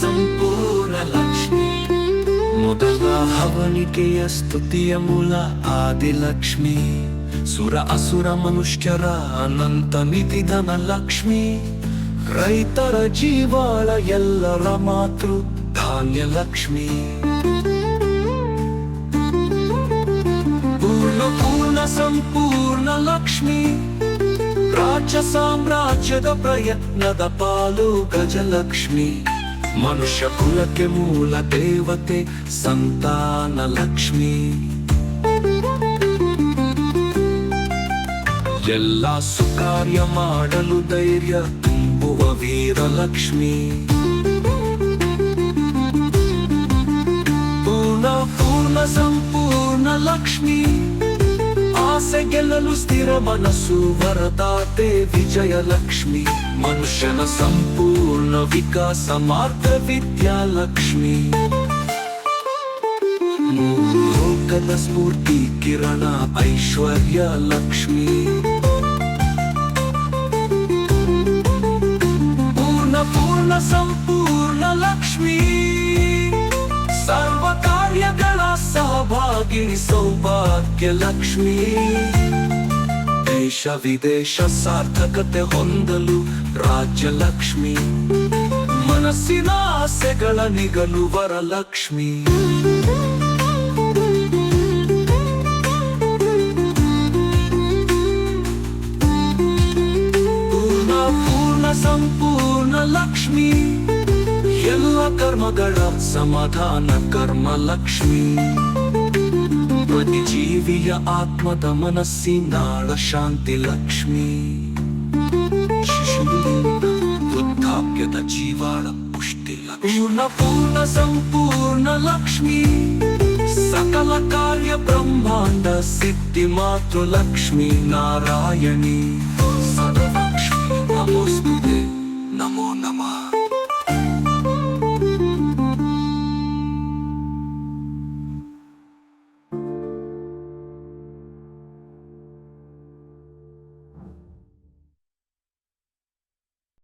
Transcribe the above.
ಸಂಪೂರ್ಣ ಲಕ್ಷ್ಮಿ. ಮೊದಲ ಹವನಿಕೆಯ ಸ್ತುತಿಯ ಮೂಲ ಆದಿಲಕ್ಷ್ಮಿ. ಸುರ ಅಸುರ ಮನುಷ್ಯರ ಅನಂತ ನಿಧಿಧನ ಲಕ್ಷ್ಮಿ. ರೈತರ ಜೀವಾಳ ಎಲ್ಲರ ಮಾತೃ ಧಾನ್ಯ ಲಕ್ಷ್ಮಿ. ಪೂರ್ಣ ಸಂಪೂರ್ಣ ಲಕ್ಷ್ಮಿ. ರಾಜ್ಯ ಸಾಮ್ರಾಜ್ಯದ ಪ್ರಯತ್ನದ ಪಾಲು ಗಜಲಕ್ಷ್ಮಿ. ಮನುಷ್ಯ ಕುಲಕ್ಕೆ ಮೂಲ ದೇವತೆ ಸಂತಾನ ಲಕ್ಷ್ಮಿ. ಎಲ್ಲ ಸುಕಾರ್ಯ ಮಾಡಲು ಧೈರ್ಯ ತುಂಬುವ ವೀರಲಕ್ಷ್ಮಿ. ಪೂರ್ಣ ಸಂಪೂರ್ಣ ಲಕ್ಷ್ಮಿ. ಆಸೆ ಗೆಲ್ಲಲು ಸ್ಥಿರ ಮನಸ್ಸು ವರದಾತೆ ವಿಜಯಲಕ್ಷ್ಮಿ. ಮನುಷ್ಯನ ಸಂಪೂರ್ಣ ವಿಕಾಸ ಮಾರ್ಗ ವಿದ್ಯಾಲಕ್ಷ್ಮಿ. ಲೋಕದ ಸ್ಫೂರ್ತಿ ಕಿರಣ ಐಶ್ವರ್ಯ ಲಕ್ಷ್ಮಿ. ಪೂರ್ಣ ಸಂಪೂರ್ಣ ಲಕ್ಷ್ಮಿ. ಸರ್ವ ಕಾರ್ಯಗಳ ಸಹಭಾಗಿನಿ ಸೌಭಾಗ್ಯ ಲಕ್ಷ್ಮಿ. ದೇಶ ವಿದೇಶ ಸಾರ್ಥಕತೆ ಹೊಂದಲು ರಾಜ್ಯ ಲಕ್ಷ್ಮಿ. ಮನಸ್ಸಿನ ಆಸೆಗಳ ನಿಗಲು ವರಲಕ್ಷ್ಮಿ. ಪೂರ್ಣ ಸಂಪೂರ್ಣ ಲಕ್ಷ್ಮಿ. ಎಲ್ಲ ಕರ್ಮಗಳ ಸಮಾಧಾನ ಕರ್ಮ ಲಕ್ಷ್ಮಿ. ಪ್ರತಿ ಜೀವಿಯ ಆತ್ಮದ ಮನಸ್ಸಿನಾಳ ಶಾಂತಿ ಲಕ್ಷ್ಮಿ. ಶಿಶುವಿನಿಂದ ವೃದ್ಧಾಪ್ಯದ ಜೀವಾಳ ಪುಷ್ಟಿ ಲಕ್ಷ್ಮಿ. ಪೂರ್ಣ ಸಂಪೂರ್ಣ ಲಕ್ಷ್ಮಿ. ಸಕಲ ಕಾರ್ಯ ಬ್ರಹ್ಮಾಂಡ ಸಿದ್ಧಿ ಮಾತೃ ಲಕ್ಷ್ಮಿ ನಾರಾಯಣಿ. ಸದಲಕ್ಷ್ಮಿ ನಮೋಸ್ತುತೆ ನಮೋ ನಮಃ.